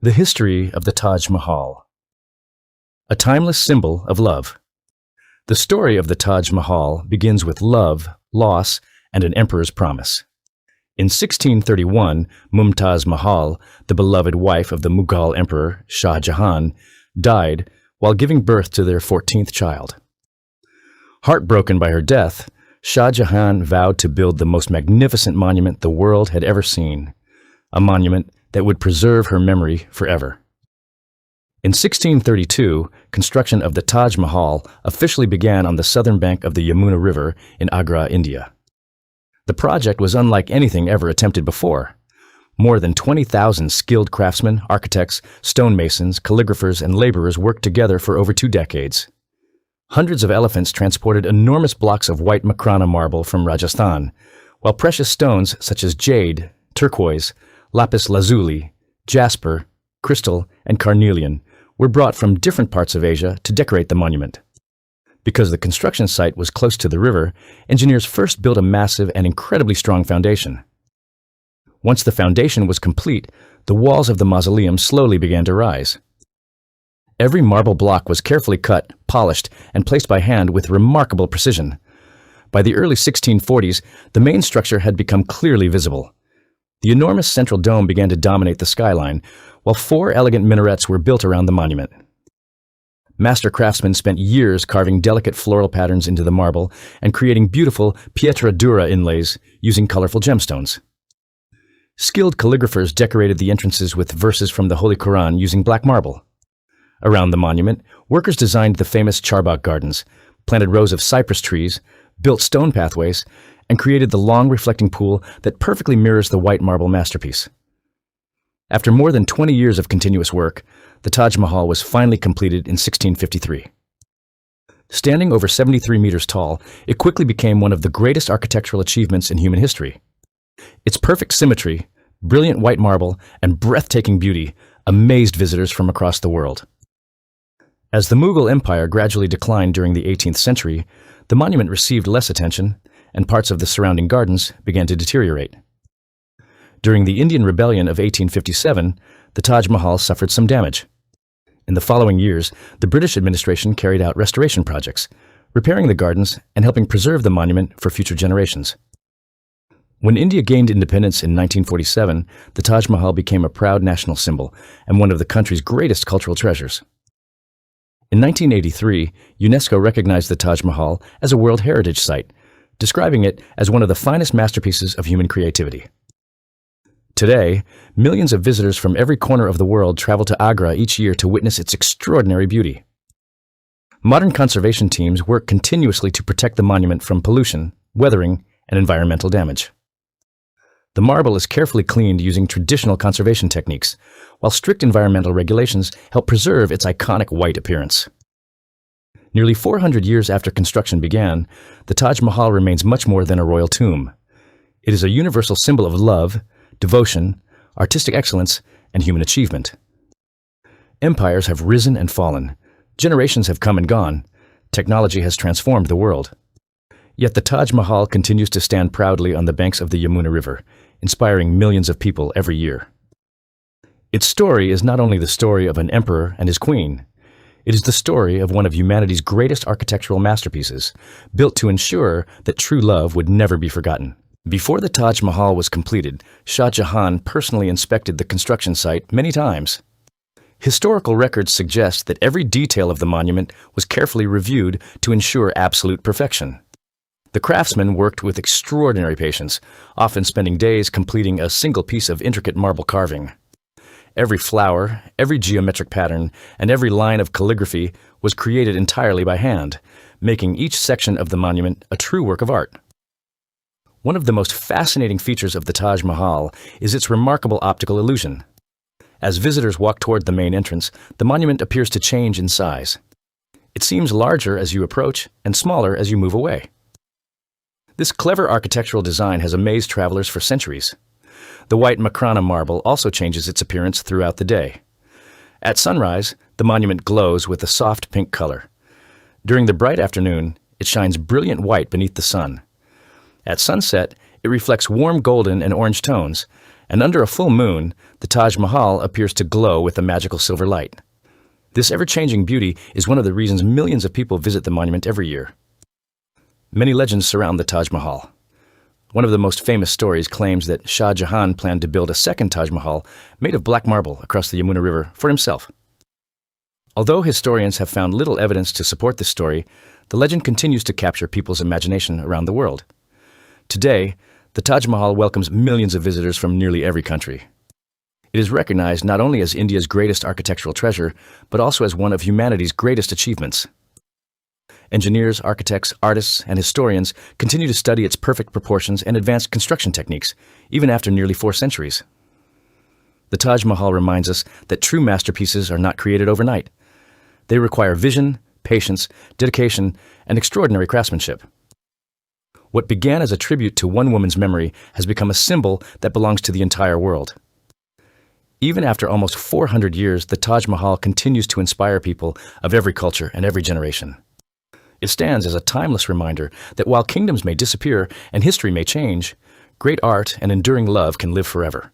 The history of the Taj Mahal. A timeless symbol of love. The story of the Taj Mahal begins with love, loss, and an emperor's promise. In 1631, Mumtaz Mahal, the beloved wife of the Mughal emperor Shah Jahan, died while giving birth to their 14th child. Heartbroken by her death, Shah Jahan vowed to build the most magnificent monument the world had ever seen, a monument that would preserve her memory forever. In 1632, construction of the Taj Mahal officially began on the southern bank of the Yamuna River in Agra, India. The project was unlike anything ever attempted before. More than 20,000 skilled craftsmen, architects, stonemasons, calligraphers, and laborers worked together for over 2 decades. Hundreds of elephants transported enormous blocks of white Makrana marble from Rajasthan, while precious stones such as jade, turquoise, lapis lazuli, jasper, crystal, and carnelian were brought from different parts of Asia to decorate the monument. Because the construction site was close to the river, engineers first built a massive and incredibly strong foundation. Once the foundation was complete, the walls of the mausoleum slowly began to rise. Every marble block was carefully cut, polished, and placed by hand with remarkable precision. By the early 1640s, the main structure had become clearly visible. The enormous central dome began to dominate the skyline, while 4 elegant minarets were built around the monument. Master craftsmen spent years carving delicate floral patterns into the marble and creating beautiful pietra dura inlays using colorful gemstones. Skilled calligraphers decorated the entrances with verses from the Holy Quran using black marble. Around the monument, workers designed the famous Charbagh gardens, planted rows of cypress trees, built stone pathways, and created the long reflecting pool that perfectly mirrors the white marble masterpiece. After more than 20 years of continuous work, the Taj Mahal was finally completed in 1653. Standing over 73 meters tall, it quickly became one of the greatest architectural achievements in human history. Its perfect symmetry, brilliant white marble, and breathtaking beauty amazed visitors from across the world. As the Mughal Empire gradually declined during the 18th century, the monument received less attention, and parts of the surrounding gardens began to deteriorate. During the Indian Rebellion of 1857, the Taj Mahal suffered some damage. In the following years, the British administration carried out restoration projects, repairing the gardens and helping preserve the monument for future generations. When India gained independence in 1947, the Taj Mahal became a proud national symbol and one of the country's greatest cultural treasures. In 1983, UNESCO recognized the Taj Mahal as a World Heritage Site, describing it as one of the finest masterpieces of human creativity. Today, millions of visitors from every corner of the world travel to Agra each year to witness its extraordinary beauty. Modern conservation teams work continuously to protect the monument from pollution, weathering, and environmental damage. The marble is carefully cleaned using traditional conservation techniques, while strict environmental regulations help preserve its iconic white appearance. Nearly 400 years after construction began, the Taj Mahal remains much more than a royal tomb. It is a universal symbol of love, devotion, artistic excellence, and human achievement. Empires have risen and fallen. Generations have come and gone. Technology has transformed the world. Yet the Taj Mahal continues to stand proudly on the banks of the Yamuna River, inspiring millions of people every year. Its story is not only the story of an emperor and his queen. It is the story of one of humanity's greatest architectural masterpieces, built to ensure that true love would never be forgotten. Before the Taj Mahal was completed, Shah Jahan personally inspected the construction site many times. Historical records suggest that every detail of the monument was carefully reviewed to ensure absolute perfection. The craftsmen worked with extraordinary patience, often spending days completing a single piece of intricate marble carving. Every flower, every geometric pattern, and every line of calligraphy was created entirely by hand, making each section of the monument a true work of art. One of the most fascinating features of the Taj Mahal is its remarkable optical illusion. As visitors walk toward the main entrance, the monument appears to change in size. It seems larger as you approach and smaller as you move away. This clever architectural design has amazed travelers for centuries. The white Makrana marble also changes its appearance throughout the day. At sunrise, the monument glows with a soft pink color. During the bright afternoon, it shines brilliant white beneath the sun. At sunset, it reflects warm golden and orange tones, and under a full moon, The Taj Mahal appears to glow with a magical silver light. This ever-changing beauty is one of the reasons millions of people visit the monument every year. Many legends surround the Taj Mahal. One of the most famous stories claims that Shah Jahan planned to build a second Taj Mahal made of black marble across the Yamuna River for himself. Although historians have found little evidence to support this story, the legend continues to capture people's imagination around the world. Today, the Taj Mahal welcomes millions of visitors from nearly every country. It is recognized not only as India's greatest architectural treasure, but also as one of humanity's greatest achievements. Engineers, architects, artists, and historians continue to study its perfect proportions and advanced construction techniques, even after nearly 4 centuries. The Taj Mahal reminds us that true masterpieces are not created overnight. They require vision, patience, dedication, and extraordinary craftsmanship. What began as a tribute to one woman's memory has become a symbol that belongs to the entire world. Even after almost 400 years, the Taj Mahal continues to inspire people of every culture and every generation. It stands as a timeless reminder that while kingdoms may disappear and history may change, great art and enduring love can live forever.